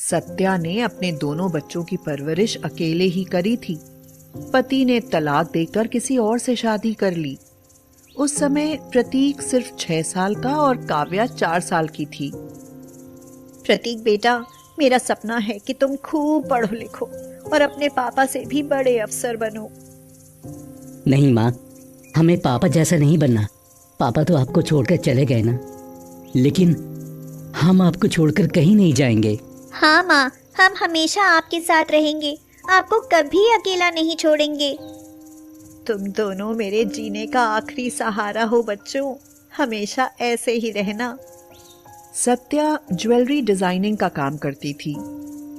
सत्या ने अपने दोनों बच्चों की परवरिश अकेले ही करी थी। पति ने तलाक देकर किसी और से शादी कर ली। उस समय प्रतीक सिर्फ 6 साल का और काव्या 4 साल की थी। प्रतीक बेटा, मेरा सपना है कि तुम खूब पढ़ो लिखो और अपने पापा से भी बड़े अफसर बनो। नहीं माँ, हमें पापा जैसा नहीं बनना। पापा तो आपको छोड़कर चले गए ना, लेकिन हम आपको छोड़कर कहीं नहीं जाएंगे। हाँ माँ, हम हमेशा आपके साथ रहेंगे, आपको कभी अकेला नहीं छोड़ेंगे। तुम दोनों मेरे जीने का आखिरी सहारा हो बच्चों, हमेशा ऐसे ही रहना। सत्या ज्वेलरी डिजाइनिंग का काम करती थी।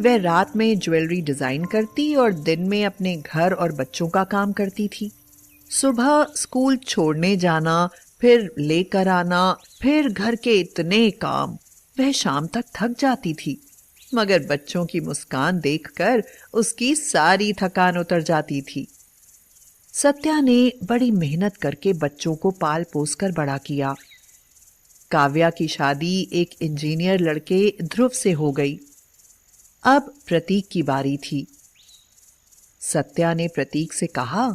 वह रात में ज्वेलरी डिजाइन करती और दिन में अपने घर और बच्चों का काम करती थी। सुबह स्कूल छोड़ने जाना, फिर लेकर आना, फिर घर के इतने काम। वह शाम तक थक जाती थी, मगर बच्चों की मुस्कान देखकर उसकी सारी थकान उतर जाती थी। सत्या ने बड़ी मेहनत करके बच्चों को पाल पोस कर बड़ा किया। काव्या की शादी एक इंजीनियर लड़के ध्रुव से हो गई। अब प्रतीक की बारी थी। सत्या ने प्रतीक से कहा,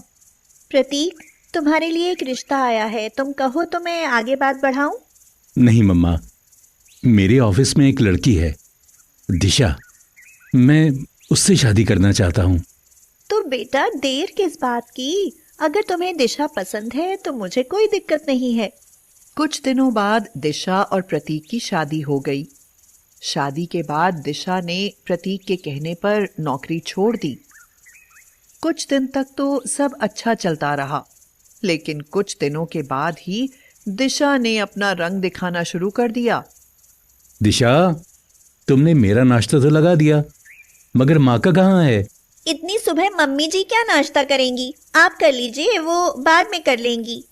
प्रतीक, तुम्हारे लिए एक रिश्ता आया है, तुम कहो तो मैं आगे बात बढ़ाऊं? नहीं मम्मा, मेरे ऑफिस में एक लड़की है, दिशा। मैं उससे शादी करना चाहता हूँ। तो बेटा देर किस बात की? अगर तुम्हें दिशा पसंद है तो मुझे कोई दिक्कत नहीं है। कुछ दिनों बाद दिशा और प्रतीक की शादी हो गई। शादी के बाद दिशा ने प्रतीक के कहने पर नौकरी छोड़ दी। कुछ दिन तक तो सब अच्छा चलता रहा, लेकिन कुछ दिनों के बाद ही दिशा ने अपना रंग दिखाना शुरू कर दिया। दिशा, तुमने मेरा नाश्ता तो लगा दिया, मगर माँ का कहाँ है? इतनी सुबह मम्मी जी क्या नाश्ता करेंगी? आप कर लीजिए, वो बाद में कर लेंगी।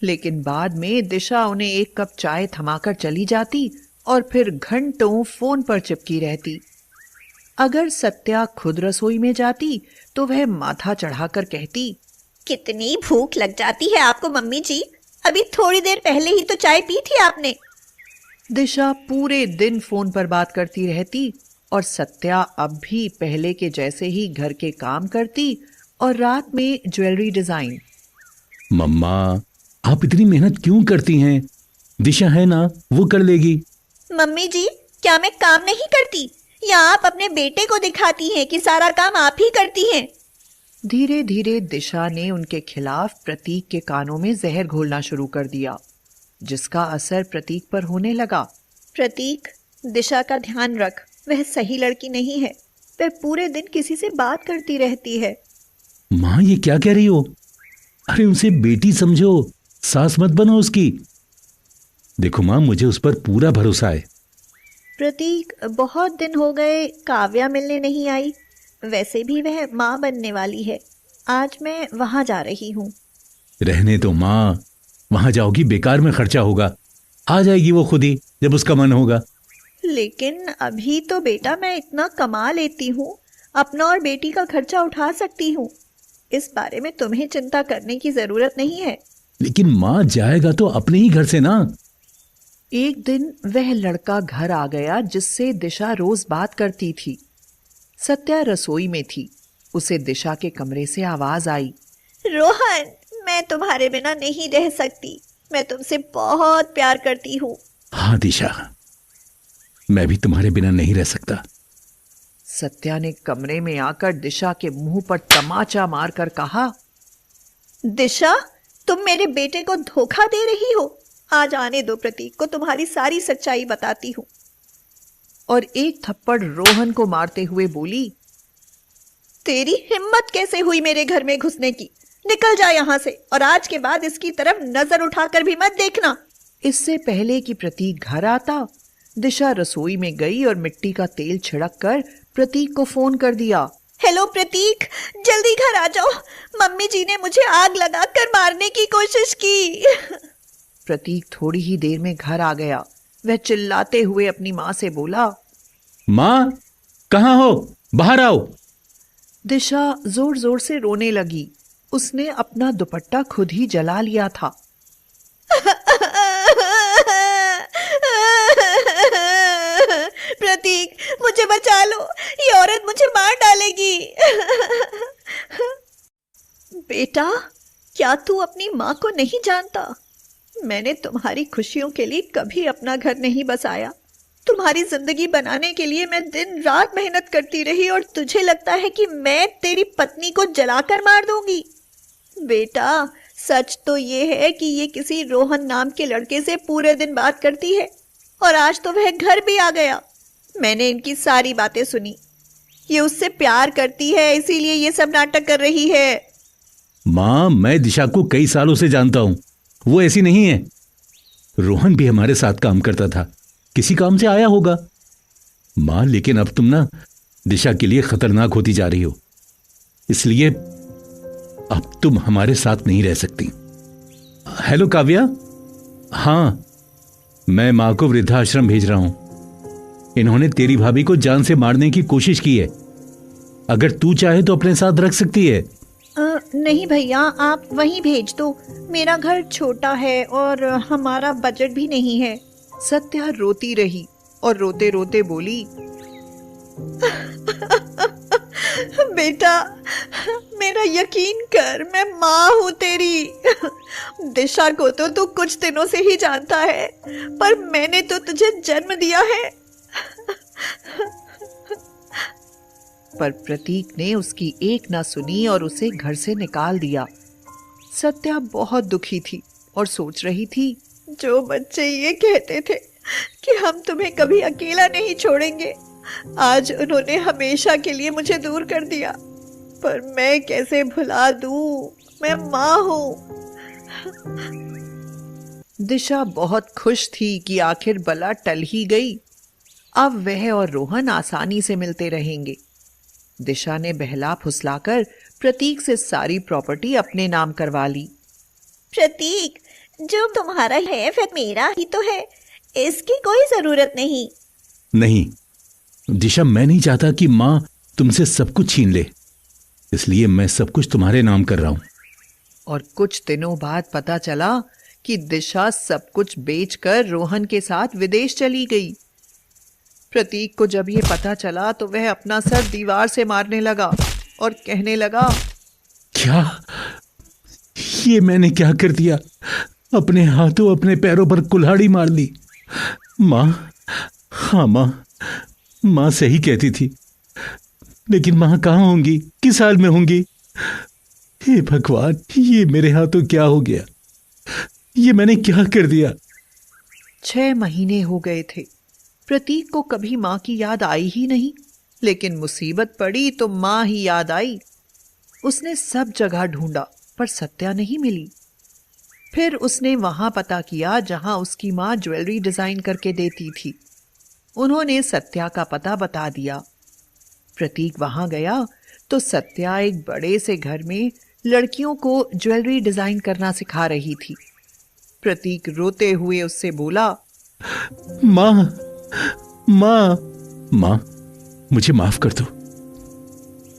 लेकिन बाद में दिशा उन्हें एक कप चाय थमाकर चली जाती और फिर घंटों फोन पर चिपकी रहती। अगर सत्या खुद रसोई में जाती तो वह माथा चढ़ाकर कहती, कितनी भूख लग जाती है आपको मम्मी जी, अभी थोड़ी देर पहले ही तो चाय पी थी आपने। दिशा पूरे दिन फोन पर बात करती रहती और सत्या अब भी पहले के जैसे ही घर के काम करती और रात में ज्वेलरी डिजाइन। मम्मा, आप इतनी मेहनत क्यों करती हैं? दिशा है ना, वो कर लेगी। मम्मी जी, क्या मैं काम नहीं करती, या आप अपने बेटे को दिखाती हैं कि सारा काम आप ही करती हैं? धीरे धीरे दिशा ने उनके खिलाफ प्रतीक के कानों में जहर घोलना शुरू कर दिया, जिसका असर प्रतीक पर होने लगा। प्रतीक, दिशा का ध्यान रख, वह सही लड़की नहीं है। वह पूरे दिन किसी से बात करती रहती है। माँ, ये क्या कह रही हो? अरे उसे बेटी समझो, सास मत बनो उसकी। देखो माँ, मुझे उस पर पूरा भरोसा है। प्रतीक, बहुत दिन हो गए काव्या मिलने नहीं आई। वैसे भी वह माँ बनने वाली है। आज मैं वहां जा रही हूँ। रहने दो माँ, वहां जाओगी बेकार में खर्चा होगा। आ जाएगी वो खुद ही जब उसका मन होगा। लेकिन अभी तो बेटा मैं इतना कमा लेती हूँ, अपना और बेटी का खर्चा उठा सकती हूँ। इस बारे में तुम्हें चिंता करने की जरूरत नहीं है। लेकिन माँ, जाएगा तो अपने ही घर से ना। एक दिन वह लड़का घर आ गया जिससे दिशा रोज बात करती थी। सत्या रसोई में थी। उसे दिशा के कमरे से आवाज आई, रोहन, मैं तुम्हारे बिना नहीं रह सकती, मैं तुमसे बहुत प्यार करती हूँ। हाँ दिशा, मैं भी तुम्हारे बिना नहीं रह सकता। सत्या ने कमरे में आकर दिशा के मुंह पर तमाचा मारकर कहा, दिशा, तुम मेरे बेटे को धोखा दे रही हो। आज आने दो प्रतीक को, तुम्हारी सारी सच्चाई बताती हूँ। और एक थप्पड़ रोहन को मारते हुए बोली, तेरी हिम्मत कैसे हुई मेरे घर में घुसने की? निकल जा यहाँ से, और आज के बाद इसकी तरफ नजर उठाकर भी मत देखना। इससे पहले कि प्रतीक घर आता, दिशा रसोई में गई और मिट्टी का तेल छिड़क कर प्रतीक को फोन कर दिया। हेलो प्रतीक, जल्दी घर आ जाओ, मम्मी जी ने मुझे आग लगाकर मारने की कोशिश की। प्रतीक थोड़ी ही देर में घर आ गया। वह चिल्लाते हुए अपनी माँ से बोला, माँ, कहाँ हो? बाहर आओ। दिशा जोर जोर से रोने लगी। उसने अपना दुपट्टा खुद ही जला लिया था। मुझे बचा लो, ये औरत मुझे मार डालेगी। बेटा, क्या तू अपनी माँ को नहीं जानता? मैंने तुम्हारी खुशियों के लिए कभी अपना घर नहीं बसाया। तुम्हारी जिंदगी बनाने के लिए मैं दिन रात मेहनत करती रही और तुझे लगता है कि मैं तेरी पत्नी को जलाकर मार दूंगी? बेटा, सच तो ये है कि ये किसी रोहन नाम के लड़के से पूरे दिन बात करती है और आज तो वह घर भी आ गया। मैंने इनकी सारी बातें सुनी। ये उससे प्यार करती है, इसीलिए ये सब नाटक कर रही है। माँ, मैं दिशा को कई सालों से जानता हूं, वो ऐसी नहीं है। रोहन भी हमारे साथ काम करता था, किसी काम से आया होगा। माँ, लेकिन अब तुम ना दिशा के लिए खतरनाक होती जा रही हो, इसलिए अब तुम हमारे साथ नहीं रह सकती। हेलो काव्या। हाँ, मैं माँ को वृद्धाश्रम भेज रहा हूं। इन्होंने तेरी भाभी को जान से मारने की कोशिश की है। अगर तू चाहे तो अपने साथ रख सकती है। नहीं भैया, आप वहीं भेज दो। मेरा घर छोटा है और हमारा बजट भी नहीं है। सत्या रोती रही और रोते रोते बोली, बेटा, मेरा यकीन कर, मैं माँ हूँ तेरी। दिशा को तो तू कुछ दिनों से ही जानता है, पर मैंने तो तुझे जन्म दिया है। पर प्रतीक ने उसकी एक ना सुनी और उसे घर से निकाल दिया। सत्या बहुत दुखी थी और सोच रही थी, जो बच्चे ये कहते थे कि हम तुम्हें कभी अकेला नहीं छोड़ेंगे, आज उन्होंने हमेशा के लिए मुझे दूर कर दिया। पर मैं कैसे भुला दूं, मैं माँ हूँ। दिशा बहुत खुश थी कि आखिर बला टल ही गई। अब वह और रोहन आसानी से मिलते रहेंगे। दिशा ने बहला फुसलाकर प्रतीक से सारी प्रॉपर्टी अपने नाम करवा ली। प्रतीक, जो तुम्हारा है वह मेरा ही तो है, इसकी कोई जरूरत नहीं। नहीं दिशा, मैं नहीं चाहता कि माँ तुमसे सब कुछ छीन ले, इसलिए मैं सब कुछ तुम्हारे नाम कर रहा हूं। और कुछ दिनों बाद पता चला कि दिशा सब कुछ बेचकर रोहन के साथ विदेश चली गई। प्रतीक को जब ये पता चला तो वह अपना सर दीवार से मारने लगा और कहने लगा, क्या ये मैंने क्या कर दिया? अपने हाथों अपने पैरों पर कुल्हाड़ी मार ली। माँ, हाँ माँ सही कहती थी, लेकिन माँ कहाँ होंगी, किस हाल में होंगी? हे भगवान, ये मेरे हाथों क्या हो गया? ये मैंने क्या कर दिया? 6 महीने हो गए थे। प्रतीक को कभी माँ की याद आई ही नहीं, लेकिन मुसीबत पड़ी तो माँ ही याद आई। उसने सब जगह ढूंढा पर सत्या नहीं मिली। फिर उसने वहां पता किया जहां उसकी माँ ज्वेलरी डिजाइन करके देती थी। उन्होंने सत्या का पता बता दिया। प्रतीक वहां गया तो सत्या एक बड़े से घर में लड़कियों को ज्वेलरी डिजाइन करना सिखा रही थी। प्रतीक रोते हुए उससे बोला, माँ, मुझे माफ कर दो।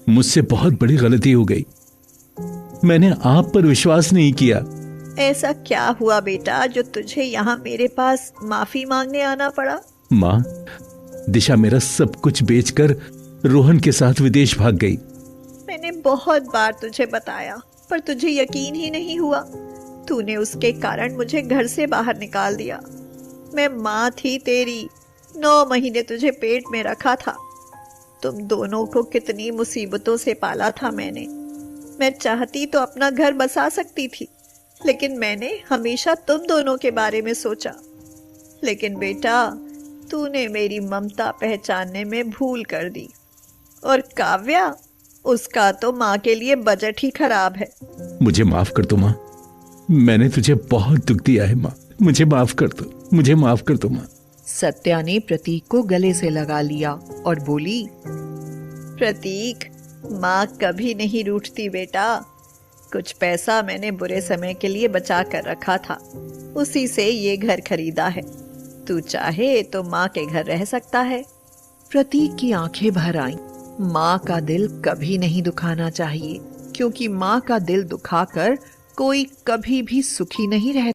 मुझसे बहुत बड़ी गलती हो गई। मैंने आप पर विश्वास नहीं किया। ऐसा क्या हुआ बेटा जो तुझे यहाँ मेरे पास माफी मांगने आना पड़ा? माँ, दिशा मेरा सब कुछ बेचकर रोहन के साथ विदेश भाग गई। मैंने बहुत बार तुझे बताया, पर तुझे यकीन ही नहीं हुआ। तूने उसके कारण मुझे घर से बाहर निकाल दिया। मैं माँ थी तेरी, 9 महीने तुझे पेट में रखा था। तुम दोनों को कितनी मुसीबतों से पाला था मैंने। मैं चाहती तो अपना घर बसा सकती थी, लेकिन मैंने हमेशा तुम दोनों के बारे में सोचा। लेकिन बेटा, तूने मेरी ममता पहचानने में भूल कर दी। और काव्या, उसका तो माँ के लिए बजट ही खराब है। मुझे माफ कर दो माँ, मैंने तुझे बहुत दुख दिया है माँ, मुझे माफ कर दो, मुझे माफ कर दो माँ। सत्या ने प्रतीक को गले से लगा लिया और बोली, प्रतीक, माँ कभी नहीं रूठती बेटा। कुछ पैसा मैंने बुरे समय के लिए बचा कर रखा था, उसी से ये घर खरीदा है। तू चाहे तो माँ के घर रह सकता है। प्रतीक की आंखें भर आईं। माँ का दिल कभी नहीं दुखाना चाहिए, क्योंकि माँ का दिल दुखाकर कोई कभी भी सुखी नहीं रहता।